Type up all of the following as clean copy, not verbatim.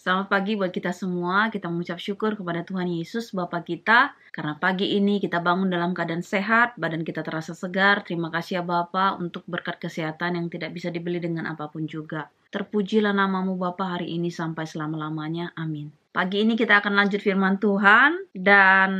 Selamat pagi buat kita semua. Kita mengucap syukur kepada Tuhan Yesus Bapa kita. Karena pagi ini kita bangun dalam keadaan sehat, badan kita terasa segar. Terima kasih ya Bapa untuk berkat kesehatan yang tidak bisa dibeli dengan apapun juga. Terpujilah namamu Bapa hari ini sampai selama-lamanya. Amin. Pagi ini kita akan lanjut firman Tuhan dan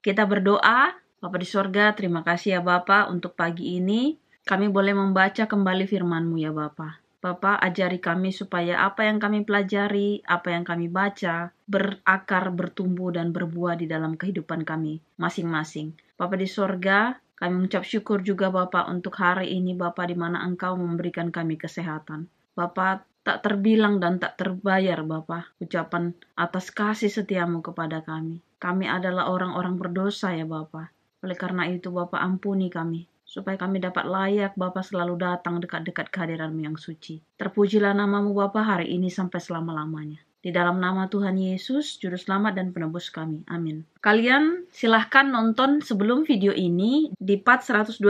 kita berdoa. Bapa di sorga, terima kasih ya Bapa untuk pagi ini. Kami boleh membaca kembali firman-Mu ya Bapa. Bapa, ajari kami supaya apa yang kami pelajari, apa yang kami baca, berakar, bertumbuh, dan berbuah di dalam kehidupan kami masing-masing. Bapa di sorga, kami mengucap syukur juga Bapa untuk hari ini Bapa di mana Engkau memberikan kami kesehatan. Bapa, tak terbilang dan tak terbayar Bapa ucapan atas kasih setiamu kepada kami. Kami adalah orang-orang berdosa ya Bapa. Oleh karena itu Bapa ampuni kami, supaya kami dapat layak Bapa selalu datang dekat-dekat kehadiran-Mu yang suci. Terpujilah namamu Bapa hari ini sampai selama-lamanya. Di dalam nama Tuhan Yesus, Juru Selamat dan Penebus kami. Amin. Kalian silahkan nonton sebelum video ini di part 129,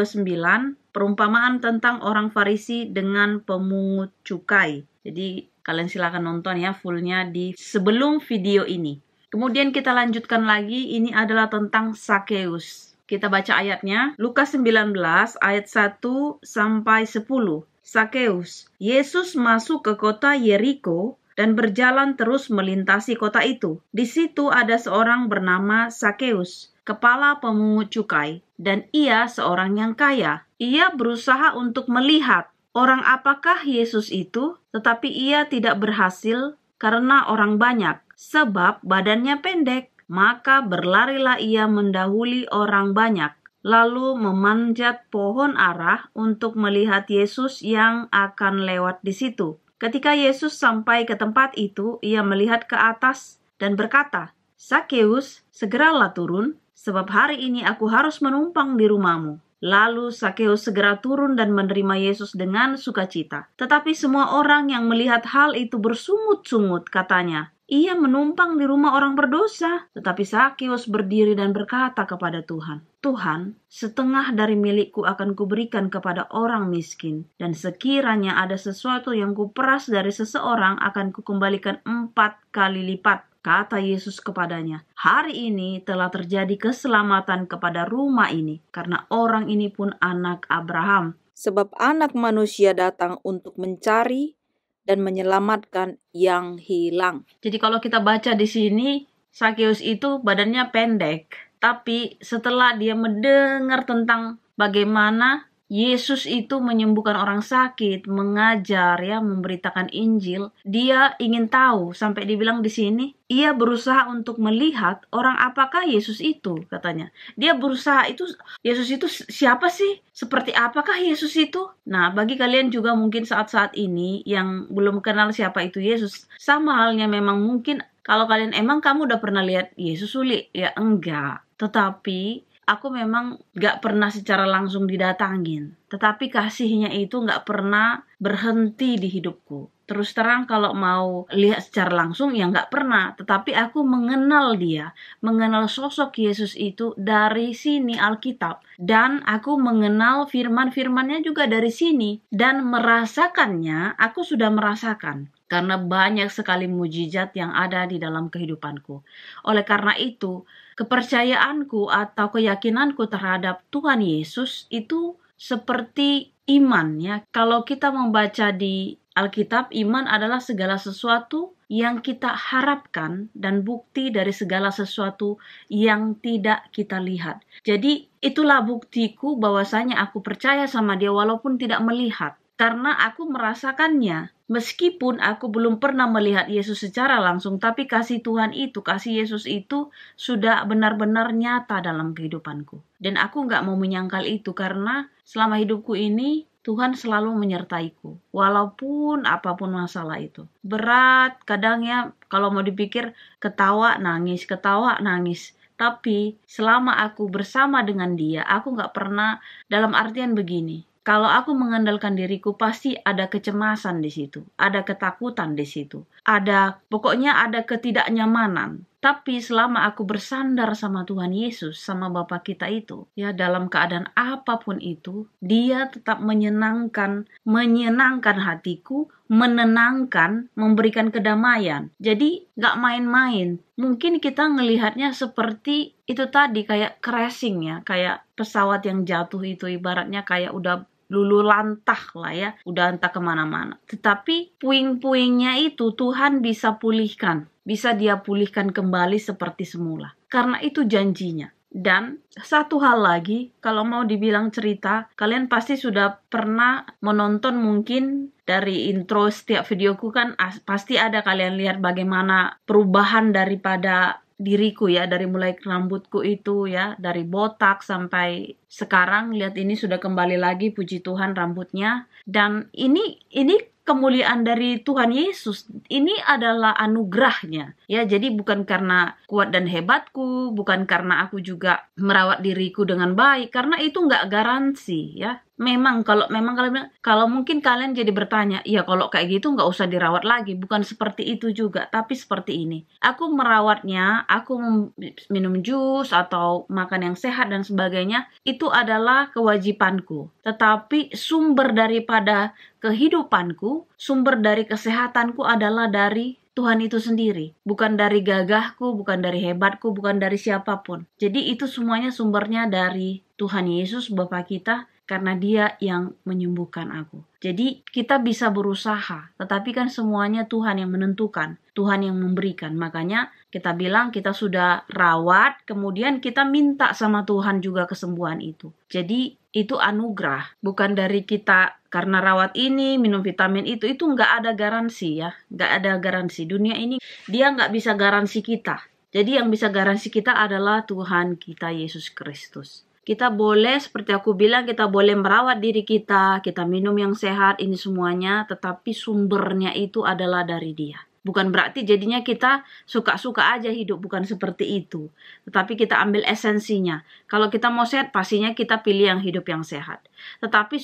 perumpamaan tentang orang Farisi dengan pemungut cukai. Jadi kalian silahkan nonton ya fullnya di sebelum video ini. Kemudian kita lanjutkan lagi, ini adalah tentang Sakeus. Kita baca ayatnya, Lukas 19 ayat 1 sampai 10. Sakeus, Yesus masuk ke kota Yeriko dan berjalan terus melintasi kota itu. Di situ ada seorang bernama Sakeus, kepala pemungut cukai, dan ia seorang yang kaya. Ia berusaha untuk melihat orang apakah Yesus itu, tetapi ia tidak berhasil karena orang banyak, sebab badannya pendek. Maka berlarilah ia mendahului orang banyak, lalu memanjat pohon ara untuk melihat Yesus yang akan lewat di situ. Ketika Yesus sampai ke tempat itu, ia melihat ke atas dan berkata, "Sakeus, segeralah turun, sebab hari ini aku harus menumpang di rumahmu." Lalu Sakeus segera turun dan menerima Yesus dengan sukacita. Tetapi semua orang yang melihat hal itu bersungut-sungut, katanya, "Ia menumpang di rumah orang berdosa." Tetapi Sakeus berdiri dan berkata kepada Tuhan, "Tuhan, setengah dari milikku akan kuberikan kepada orang miskin, dan sekiranya ada sesuatu yang kuperas dari seseorang akan kukembalikan 4 kali lipat." Kata Yesus kepadanya, "Hari ini telah terjadi keselamatan kepada rumah ini, karena orang ini pun anak Abraham. Sebab anak manusia datang untuk mencari dan menyelamatkan yang hilang." Jadi kalau kita baca di sini, Sakeus itu badannya pendek. Tapi setelah dia mendengar tentang bagaimana Yesus itu menyembuhkan orang sakit, mengajar ya, memberitakan Injil, dia ingin tahu, sampai dibilang di sini, ia berusaha untuk melihat orang apakah Yesus itu, katanya. Dia berusaha Yesus itu siapa sih? Seperti apakah Yesus itu? Nah, bagi kalian juga mungkin saat-saat ini yang belum kenal siapa itu Yesus, sama halnya memang mungkin kalau kalian kamu udah pernah lihat Yesus Uli? Ya enggak. Tetapi aku memang gak pernah secara langsung didatangin. Tetapi kasihnya itu gak pernah berhenti di hidupku. Terus terang kalau mau lihat secara langsung ya gak pernah. Tetapi aku mengenal dia. Mengenal sosok Yesus itu dari sini Alkitab. Dan aku mengenal firman-firmannya juga dari sini. Dan merasakannya, aku sudah merasakan. Karena banyak sekali mujizat yang ada di dalam kehidupanku. Oleh karena itu, kepercayaanku atau keyakinanku terhadap Tuhan Yesus itu seperti iman ya. Kalau kita membaca di Alkitab, iman adalah segala sesuatu yang kita harapkan dan bukti dari segala sesuatu yang tidak kita lihat. Jadi itulah buktiku bahwasanya aku percaya sama dia walaupun tidak melihat. Karena aku merasakannya, meskipun aku belum pernah melihat Yesus secara langsung, tapi kasih Tuhan itu, kasih Yesus itu sudah benar-benar nyata dalam kehidupanku. Dan aku gak mau menyangkal itu karena selama hidupku ini, Tuhan selalu menyertaiku. Walaupun apapun masalah itu. Berat, kadangnya kalau mau dipikir ketawa, nangis. Tapi selama aku bersama dengan dia, aku gak pernah dalam artian begini. Kalau aku mengandalkan diriku, pasti ada kecemasan di situ, ada ketakutan di situ, pokoknya ada ketidaknyamanan. Tapi selama aku bersandar sama Tuhan Yesus, sama Bapa kita itu, ya dalam keadaan apapun itu, Dia tetap menyenangkan hatiku, menenangkan, memberikan kedamaian. Jadi gak main-main. Mungkin kita ngelihatnya seperti itu tadi, kayak crashing ya, kayak pesawat yang jatuh itu ibaratnya kayak udah lulu lantah lah ya, udah entah kemana-mana. Tetapi puing-puingnya itu Tuhan bisa pulihkan, bisa Dia pulihkan kembali seperti semula. Karena itu janjinya. Dan satu hal lagi, kalau mau dibilang cerita, kalian pasti sudah pernah menonton mungkin dari intro setiap videoku kan pasti ada kalian lihat bagaimana perubahan daripada diriku ya, dari mulai rambutku itu ya, dari botak sampai sekarang. Lihat ini sudah kembali lagi, puji Tuhan, rambutnya. Dan ini kemuliaan dari Tuhan Yesus. Ini adalah anugerahnya ya. Jadi bukan karena kuat dan hebatku, bukan karena aku juga merawat diriku dengan baik, karena itu nggak garansi ya. Memang kalau mungkin kalian jadi bertanya, ya kalau kayak gitu nggak usah dirawat lagi. Bukan seperti itu juga, tapi seperti ini. Aku merawatnya, aku minum jus atau makan yang sehat dan sebagainya, itu adalah kewajibanku. Tetapi sumber daripada kehidupanku, sumber dari kesehatanku adalah dari Tuhan itu sendiri. Bukan dari gagahku, bukan dari hebatku, bukan dari siapapun. Jadi itu semuanya sumbernya dari Tuhan Yesus, Bapa kita, karena Dia yang menyembuhkan aku. Jadi kita bisa berusaha, tetapi kan semuanya Tuhan yang menentukan, Tuhan yang memberikan. Makanya kita bilang kita sudah rawat, kemudian kita minta sama Tuhan juga kesembuhan itu. Jadi itu anugerah, bukan dari kita karena rawat ini, minum vitamin itu nggak ada garansi ya. Nggak ada garansi. Dunia ini Dia nggak bisa garansi kita. Jadi yang bisa garansi kita adalah Tuhan kita Yesus Kristus. Kita boleh, seperti aku bilang, kita boleh merawat diri kita minum yang sehat, ini semuanya, tetapi sumbernya itu adalah dari Dia. Bukan berarti jadinya kita suka-suka aja hidup, bukan seperti itu. Tetapi kita ambil esensinya. Kalau kita mau sehat, pastinya kita pilih yang hidup yang sehat. Tetapi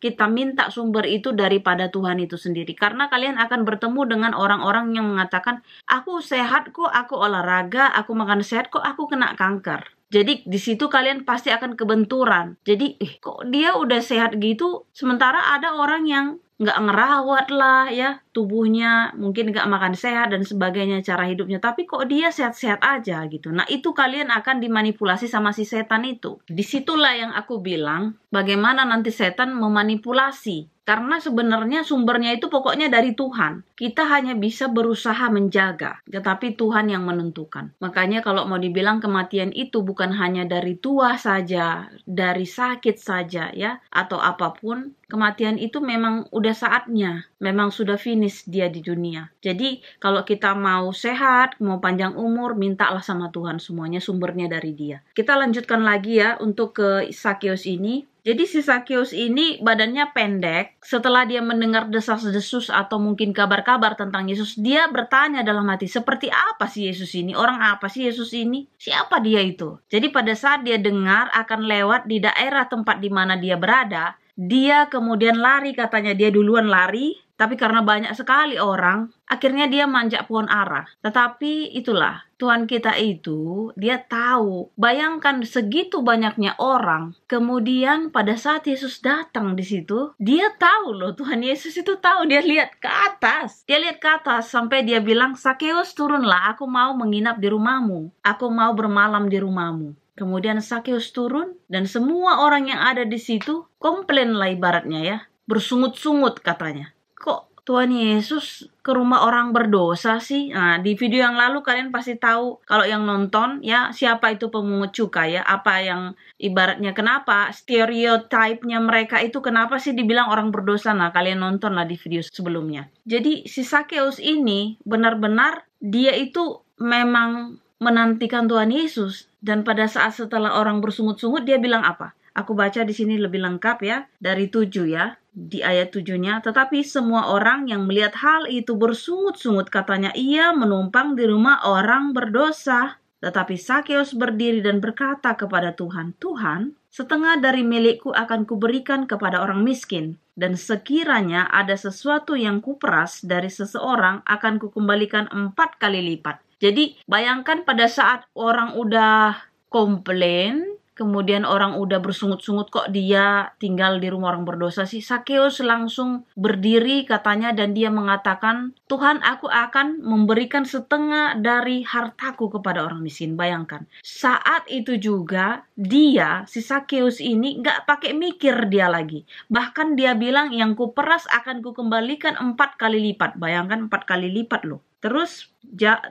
kita minta sumber itu daripada Tuhan itu sendiri. Karena kalian akan bertemu dengan orang-orang yang mengatakan, aku sehat kok, aku olahraga, aku makan sehat kok, aku kena kanker. Jadi di situ kalian pasti akan kebenturan. Jadi kok dia udah sehat gitu, sementara ada orang yang nggak ngerawat lah ya tubuhnya, mungkin nggak makan sehat dan sebagainya cara hidupnya, tapi kok dia sehat-sehat aja gitu. Nah itu kalian akan dimanipulasi sama si setan itu. Disitulah yang aku bilang bagaimana nanti setan memanipulasi. Karena sebenarnya sumbernya itu pokoknya dari Tuhan. Kita hanya bisa berusaha menjaga, tetapi Tuhan yang menentukan. Makanya kalau mau dibilang kematian itu bukan hanya dari tua saja, dari sakit saja ya, atau apapun. Kematian itu memang udah saatnya, memang sudah finish dia di dunia. Jadi kalau kita mau sehat, mau panjang umur, mintalah sama Tuhan semuanya, sumbernya dari Dia. Kita lanjutkan lagi ya untuk ke Sakeus ini. Jadi si Sakeus ini badannya pendek. Setelah dia mendengar desas-desus atau mungkin kabar-kabar tentang Yesus, dia bertanya dalam hati, seperti apa sih Yesus ini? Orang apa sih Yesus ini? Siapa dia itu? Jadi pada saat dia dengar akan lewat di daerah tempat di mana dia berada, dia kemudian lari, katanya dia duluan lari. Tapi karena banyak sekali orang, akhirnya dia manjat pohon ara. Tetapi itulah, Tuhan kita itu, dia tahu. Bayangkan segitu banyaknya orang. Kemudian pada saat Yesus datang di situ, dia tahu loh, Tuhan Yesus itu tahu. Dia lihat ke atas. Dia lihat ke atas sampai dia bilang, Sakeus turunlah, aku mau menginap di rumahmu. Aku mau bermalam di rumahmu. Kemudian Sakeus turun dan semua orang yang ada di situ komplain lah ibaratnya ya. Bersungut-sungut katanya. Kok Tuhan Yesus ke rumah orang berdosa sih? Nah, di video yang lalu kalian pasti tahu kalau yang nonton ya siapa itu pemungut cukai ya. Apa yang ibaratnya kenapa stereotipnya mereka itu kenapa sih dibilang orang berdosa? Nah, kalian nonton lah di video sebelumnya. Jadi si Sakeus ini benar-benar dia itu memang menantikan Tuhan Yesus. Dan pada saat setelah orang bersungut-sungut dia bilang apa? Aku baca di sini lebih lengkap ya, dari 7 ya, di ayat 7-nya. Tetapi semua orang yang melihat hal itu bersungut-sungut, katanya ia menumpang di rumah orang berdosa. Tetapi Sakeus berdiri dan berkata kepada Tuhan, Tuhan, setengah dari milikku akan kuberikan kepada orang miskin. Dan sekiranya ada sesuatu yang kuperas dari seseorang, akan kukembalikan 4 kali lipat. Jadi bayangkan pada saat orang udah komplain, kemudian orang udah bersungut-sungut kok dia tinggal di rumah orang berdosa sih. Sakeus langsung berdiri katanya dan dia mengatakan, Tuhan, aku akan memberikan setengah dari hartaku kepada orang miskin. Bayangkan. Saat itu juga dia, si Sakeus ini gak pakai mikir dia lagi. Bahkan dia bilang, yang kuperas akan kukembalikan 4 kali lipat. Bayangkan 4 kali lipat loh. Terus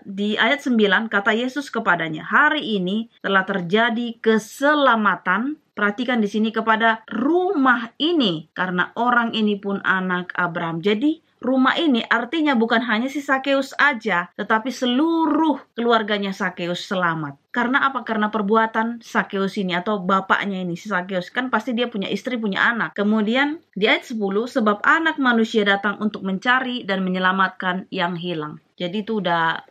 di ayat 9 kata Yesus kepadanya, hari ini telah terjadi keselamatan. Perhatikan di sini, kepada rumah ini, karena orang ini pun anak Abraham. Jadi rumah ini artinya bukan hanya si Sakeus aja, tetapi seluruh keluarganya Sakeus selamat. Karena apa? Karena perbuatan Sakeus ini atau bapaknya ini, si Sakeus. Kan pasti dia punya istri, punya anak. Kemudian di ayat 10, sebab anak manusia datang untuk mencari dan menyelamatkan yang hilang. Jadi itu udah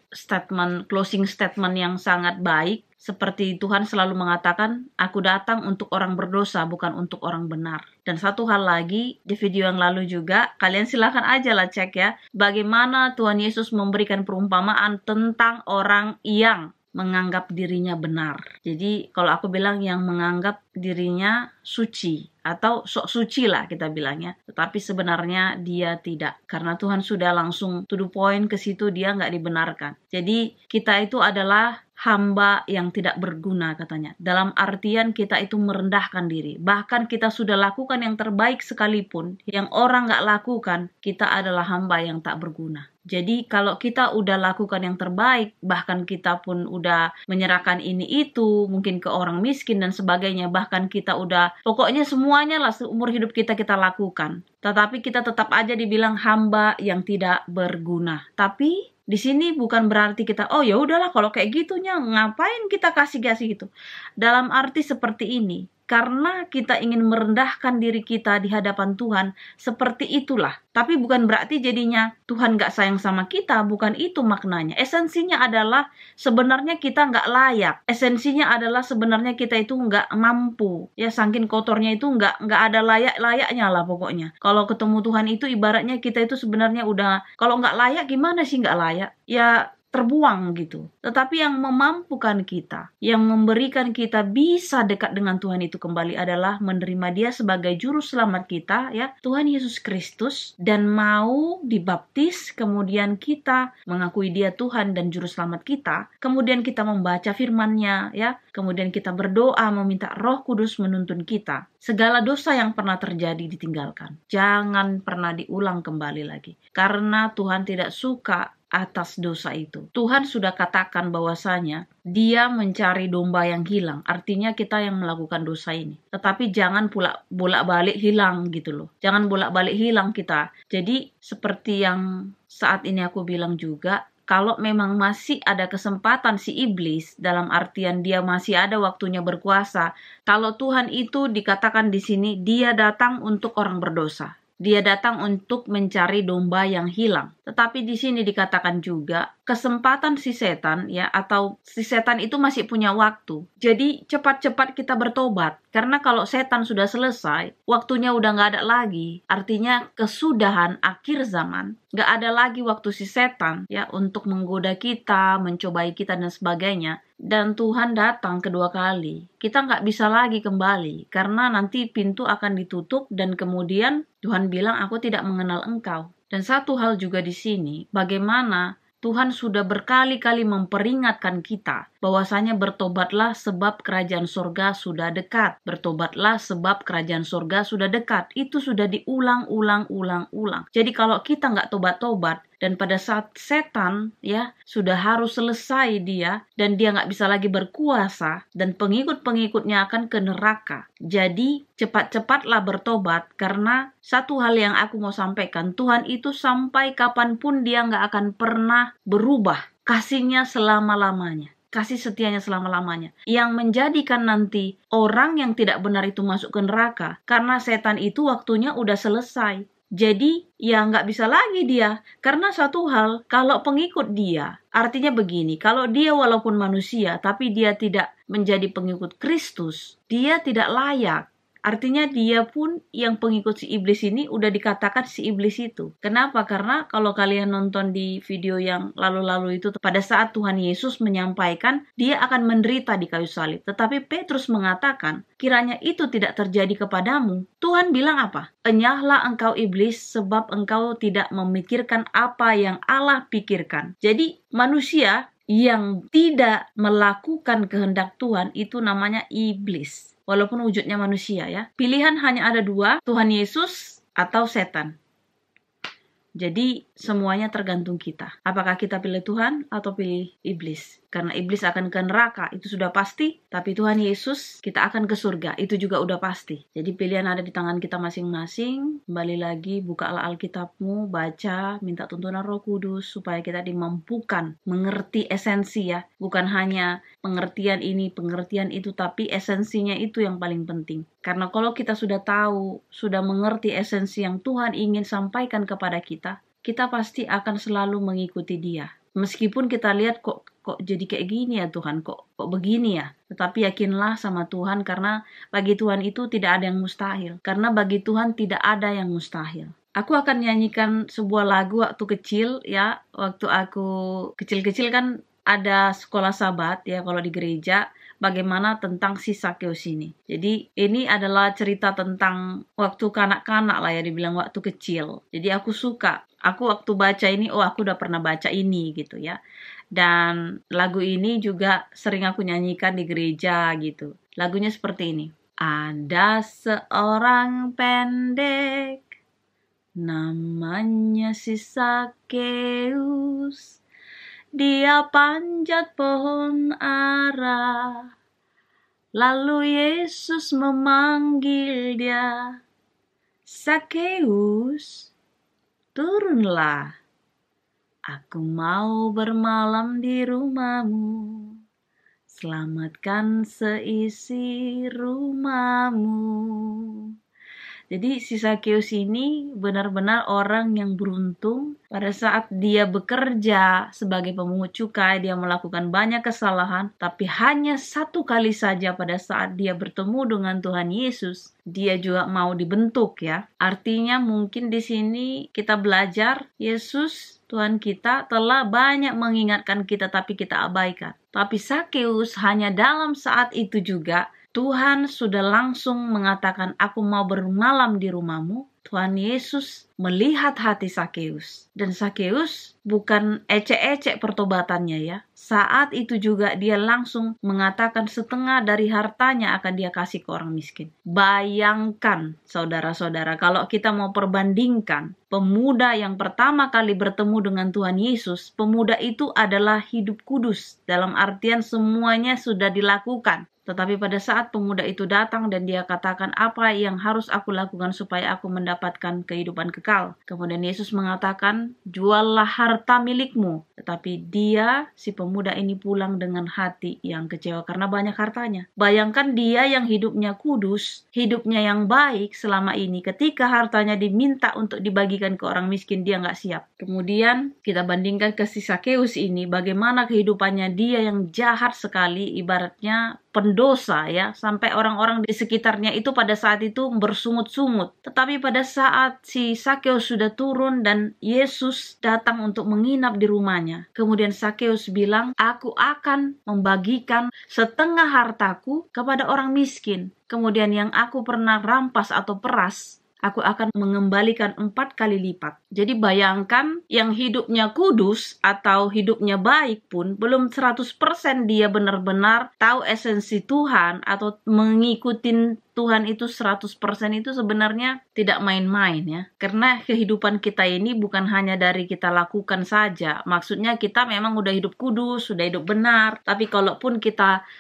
closing statement yang sangat baik. Seperti Tuhan selalu mengatakan, aku datang untuk orang berdosa, bukan untuk orang benar. Dan satu hal lagi, di video yang lalu juga, kalian silahkan aja lah cek ya, bagaimana Tuhan Yesus memberikan perumpamaan tentang orang yang menganggap dirinya benar. Jadi kalau aku bilang yang menganggap dirinya suci, atau sok suci lah kita bilangnya, tetapi sebenarnya dia tidak, karena Tuhan sudah langsung to the point ke situ, dia nggak dibenarkan. Jadi kita itu adalah hamba yang tidak berguna katanya. Dalam artian kita itu merendahkan diri. Bahkan kita sudah lakukan yang terbaik sekalipun, yang orang nggak lakukan, kita adalah hamba yang tak berguna. Jadi kalau kita udah lakukan yang terbaik, bahkan kita pun udah menyerahkan ini itu, mungkin ke orang miskin dan sebagainya, bahkan kita udah, pokoknya semuanya lah seumur hidup kita lakukan. Tetapi kita tetap aja dibilang hamba yang tidak berguna. Tapi di sini bukan berarti kita, oh ya udahlah kalau kayak gitunya ngapain kita kasih gitu. Dalam arti seperti ini, karena kita ingin merendahkan diri kita di hadapan Tuhan, seperti itulah. Tapi bukan berarti jadinya Tuhan gak sayang sama kita, bukan itu maknanya. Esensinya adalah sebenarnya kita gak layak. Esensinya adalah sebenarnya kita itu gak mampu. Ya saking kotornya itu gak ada layak-layaknya lah pokoknya. Kalau ketemu Tuhan itu ibaratnya kita itu sebenarnya udah, kalau gak layak gimana sih gak layak? Ya terbuang gitu. Tetapi yang memampukan kita, yang memberikan kita bisa dekat dengan Tuhan itu kembali adalah menerima Dia sebagai juru selamat kita, ya, Tuhan Yesus Kristus, dan mau dibaptis, kemudian kita mengakui Dia Tuhan dan juru selamat kita, kemudian kita membaca firman-Nya, ya, kemudian kita berdoa meminta Roh Kudus menuntun kita. Segala dosa yang pernah terjadi ditinggalkan. Jangan pernah diulang kembali lagi. Karena Tuhan tidak suka atas dosa itu. Tuhan sudah katakan bahwasanya Dia mencari domba yang hilang. Artinya kita yang melakukan dosa ini. Tetapi jangan pula bolak-balik hilang gitu loh. Jangan bolak-balik hilang kita. Jadi seperti yang saat ini aku bilang juga, kalau memang masih ada kesempatan si iblis, dalam artian dia masih ada waktunya berkuasa. Kalau Tuhan itu dikatakan di sini, Dia datang untuk orang berdosa. Dia datang untuk mencari domba yang hilang. Tetapi di sini dikatakan juga kesempatan si setan, ya, atau si setan itu masih punya waktu. Jadi cepat-cepat kita bertobat. Karena kalau setan sudah selesai, waktunya udah nggak ada lagi. Artinya kesudahan akhir zaman. Nggak ada lagi waktu si setan, ya, untuk menggoda kita, mencobai kita dan sebagainya. Dan Tuhan datang kedua kali. Kita nggak bisa lagi kembali. Karena nanti pintu akan ditutup dan kemudian Tuhan bilang, aku tidak mengenal engkau. Dan satu hal juga di sini, bagaimana Tuhan sudah berkali-kali memperingatkan kita bahwasanya bertobatlah sebab kerajaan surga sudah dekat. Bertobatlah sebab kerajaan surga sudah dekat. Itu sudah diulang-ulang. Jadi kalau kita nggak tobat-tobat, dan pada saat setan, ya, sudah harus selesai dia, dan dia nggak bisa lagi berkuasa, dan pengikut-pengikutnya akan ke neraka. Jadi cepat-cepatlah bertobat, karena satu hal yang aku mau sampaikan, Tuhan itu sampai kapanpun Dia nggak akan pernah berubah. Kasih-Nya selama-lamanya. Kasih setianya selama-lamanya. Yang menjadikan nanti orang yang tidak benar itu masuk ke neraka. Karena setan itu waktunya udah selesai. Jadi ya nggak bisa lagi dia. Karena satu hal, kalau pengikut dia, artinya begini, kalau dia walaupun manusia, tapi dia tidak menjadi pengikut Kristus, dia tidak layak. Artinya dia pun yang pengikut si iblis ini udah dikatakan si iblis itu. Kenapa? Karena kalau kalian nonton di video yang lalu-lalu itu, pada saat Tuhan Yesus menyampaikan dia akan menderita di kayu salib. Tetapi Petrus mengatakan, kiranya itu tidak terjadi kepadamu. Tuhan bilang apa? Enyahlah engkau iblis, sebab engkau tidak memikirkan apa yang Allah pikirkan. Jadi manusia yang tidak melakukan kehendak Tuhan itu namanya iblis. Walaupun wujudnya manusia ya. Pilihan hanya ada dua, Tuhan Yesus atau setan. Jadi semuanya tergantung kita. Apakah kita pilih Tuhan atau pilih iblis? Karena iblis akan ke neraka, itu sudah pasti. Tapi Tuhan Yesus, kita akan ke surga, itu juga udah pasti. Jadi pilihan ada di tangan kita masing-masing. Kembali lagi, bukalah Alkitabmu, baca, minta tuntunan Roh Kudus, supaya kita dimampukan mengerti esensi ya. Bukan hanya pengertian ini, pengertian itu, tapi esensinya itu yang paling penting. Karena kalau kita sudah tahu, sudah mengerti esensi yang Tuhan ingin sampaikan kepada kita pasti akan selalu mengikuti Dia. Meskipun kita lihat kok jadi kayak gini ya Tuhan, kok begini ya. Tetapi yakinlah sama Tuhan, karena bagi Tuhan itu tidak ada yang mustahil. Karena bagi Tuhan tidak ada yang mustahil. Aku akan nyanyikan sebuah lagu waktu kecil ya. Waktu aku kecil-kecil kan ada sekolah sabat ya kalau di gereja. Bagaimana tentang si Sakeus ini. Jadi ini adalah cerita tentang waktu kanak-kanak lah ya, dibilang waktu kecil. Jadi aku suka. Aku waktu baca ini, aku udah pernah baca ini gitu ya. Dan lagu ini juga sering aku nyanyikan di gereja gitu. Lagunya seperti ini. Ada seorang pendek, namanya si Sakeus. Dia panjat pohon ara. Lalu Yesus memanggil dia. Sakeus, turunlah. Aku mau bermalam di rumahmu. Selamatkan seisi rumahmu. Jadi si Sakeus ini benar-benar orang yang beruntung. Pada saat dia bekerja sebagai pemungut cukai, dia melakukan banyak kesalahan. Tapi hanya satu kali saja pada saat dia bertemu dengan Tuhan Yesus, dia juga mau dibentuk ya. Artinya mungkin di sini kita belajar, Yesus Tuhan kita telah banyak mengingatkan kita tapi kita abaikan. Tapi Sakeus hanya dalam saat itu juga Tuhan sudah langsung mengatakan, aku mau bermalam di rumahmu. Tuhan Yesus melihat hati Sakeus. Dan Sakeus bukan ecek-ecek pertobatannya ya. Saat itu juga dia langsung mengatakan setengah dari hartanya akan dia kasih ke orang miskin. Bayangkan saudara-saudara, kalau kita mau perbandingkan pemuda yang pertama kali bertemu dengan Tuhan Yesus, pemuda itu adalah hidup kudus. Dalam artian semuanya sudah dilakukan. Tetapi pada saat pemuda itu datang dan dia katakan, apa yang harus aku lakukan supaya aku mendapatkan kehidupan kekal? Kemudian Yesus mengatakan, juallah harta milikmu. Tetapi dia, si pemuda ini pulang dengan hati yang kecewa karena banyak hartanya. Bayangkan dia yang hidupnya kudus, hidupnya yang baik selama ini. Ketika hartanya diminta untuk dibagikan ke orang miskin, dia nggak siap. Kemudian kita bandingkan ke si Sakeus ini, bagaimana kehidupannya dia yang jahat sekali, ibaratnya pendosa ya, sampai orang-orang di sekitarnya itu pada saat itu bersungut-sungut. Tetapi pada saat si Sakeus sudah turun dan Yesus datang untuk menginap di rumahnya, kemudian Sakeus bilang, aku akan membagikan setengah hartaku kepada orang miskin. Kemudian yang aku pernah rampas atau peras, aku akan mengembalikan 4 kali lipat. Jadi bayangkan yang hidupnya kudus atau hidupnya baik pun belum 100% dia benar-benar tahu esensi Tuhan atau mengikuti Tuhan itu 100% itu sebenarnya tidak main-main ya. Karena kehidupan kita ini bukan hanya dari kita lakukan saja. Maksudnya kita memang udah hidup kudus, sudah hidup benar. Tapi kalaupun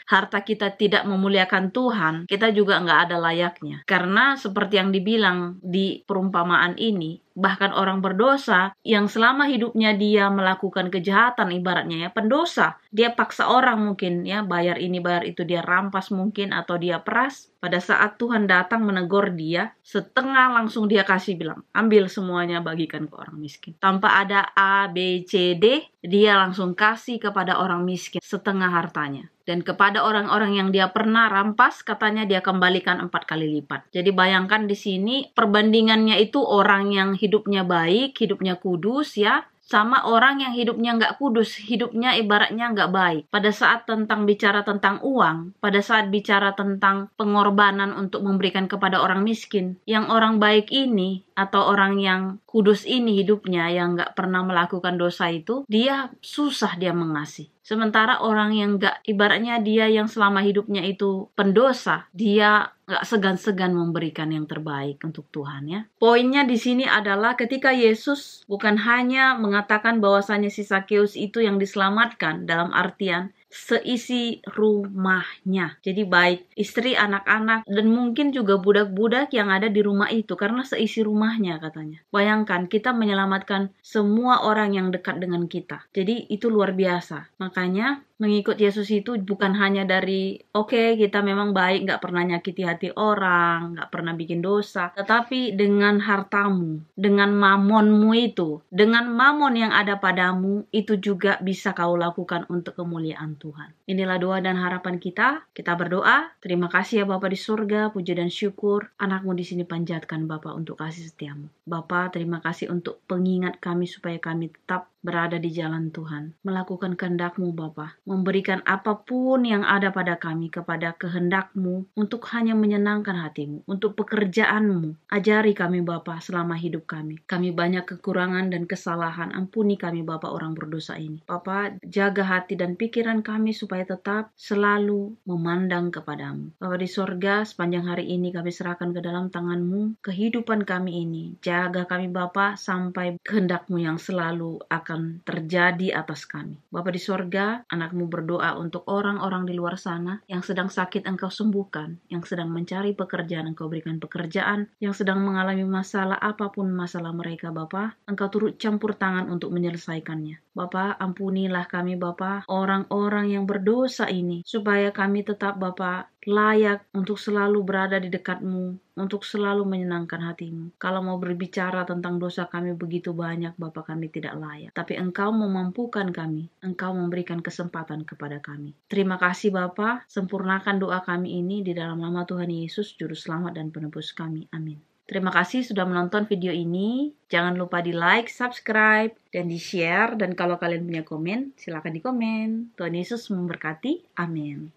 harta kita tidak memuliakan Tuhan, kita juga nggak ada layaknya. Karena seperti yang dibilang di perumpamaan ini, bahkan orang berdosa yang selama hidupnya dia melakukan kejahatan, ibaratnya ya pendosa, dia paksa orang mungkin ya, bayar ini bayar itu, dia rampas mungkin atau dia peras. Pada saat Tuhan datang menegur dia, setengah langsung dia kasih, bilang ambil semuanya bagikan ke orang miskin. Tanpa ada A, B, C, D, dia langsung kasih kepada orang miskin setengah hartanya. Dan kepada orang-orang yang dia pernah rampas, katanya dia kembalikan 4 kali lipat. Jadi bayangkan di sini perbandingannya itu orang yang hidupnya baik, hidupnya kudus ya, sama orang yang hidupnya nggak kudus, hidupnya ibaratnya nggak baik. Pada saat bicara tentang uang, pada saat bicara tentang pengorbanan untuk memberikan kepada orang miskin, yang orang baik ini atau orang yang kudus ini hidupnya yang nggak pernah melakukan dosa itu, dia susah dia mengasihi. Sementara orang yang nggak, ibaratnya dia yang selama hidupnya itu pendosa, dia nggak segan-segan memberikan yang terbaik untuk Tuhan ya. Poinnya di sini adalah ketika Yesus bukan hanya mengatakan bahwasanya si Zakeus itu yang diselamatkan, dalam artian seisi rumahnya. Jadi baik istri, anak-anak, dan mungkin juga budak-budak yang ada di rumah itu, karena seisi rumahnya katanya. Bayangkan kita menyelamatkan semua orang yang dekat dengan kita. Jadi itu luar biasa. Makanya mengikut Yesus itu bukan hanya dari oke, kita memang baik, gak pernah nyakiti hati orang, gak pernah bikin dosa, tetapi dengan hartamu, dengan mamonmu itu, dengan mamon yang ada padamu, itu juga bisa kau lakukan untuk kemuliaan Tuhan. Inilah doa dan harapan kita. Kita berdoa. Terima kasih ya Bapa di surga, puji dan syukur anakmu di sini panjatkan Bapa untuk kasih setiamu. Bapa, terima kasih untuk pengingat kami supaya kami tetap berada di jalan Tuhan, melakukan kehendak-Mu Bapa, memberikan apapun yang ada pada kami kepada kehendak-Mu untuk hanya menyenangkan hati-Mu, untuk pekerjaan-Mu. Ajari kami Bapa selama hidup kami. Kami banyak kekurangan dan kesalahan, ampuni kami Bapa orang berdosa ini. Bapa, jaga hati dan pikiran kami supaya tetap selalu memandang kepadamu. Bapa di sorga, sepanjang hari ini kami serahkan ke dalam tangan-Mu, kehidupan kami ini. Jaga kami Bapa sampai kehendak-Mu yang selalu akan terjadi atas kami. Bapa di sorga, anak-Mu berdoa untuk orang-orang di luar sana yang sedang sakit Engkau sembuhkan, yang sedang mencari pekerjaan Engkau berikan pekerjaan, yang sedang mengalami masalah apapun masalah mereka Bapa, Engkau turut campur tangan untuk menyelesaikannya. Bapa, ampunilah kami Bapa, orang-orang yang berdosa ini, supaya kami tetap Bapa layak untuk selalu berada di dekat-Mu, untuk selalu menyenangkan hati-Mu. Kalau mau berbicara tentang dosa kami begitu banyak Bapa, kami tidak layak. Tapi Engkau memampukan kami, Engkau memberikan kesempatan kepada kami. Terima kasih Bapa, sempurnakan doa kami ini di dalam nama Tuhan Yesus, Juru Selamat dan Penebus kami. Amin. Terima kasih sudah menonton video ini. Jangan lupa di like, subscribe, dan di share. Dan kalau kalian punya komen, silakan di komen. Tuhan Yesus memberkati. Amin.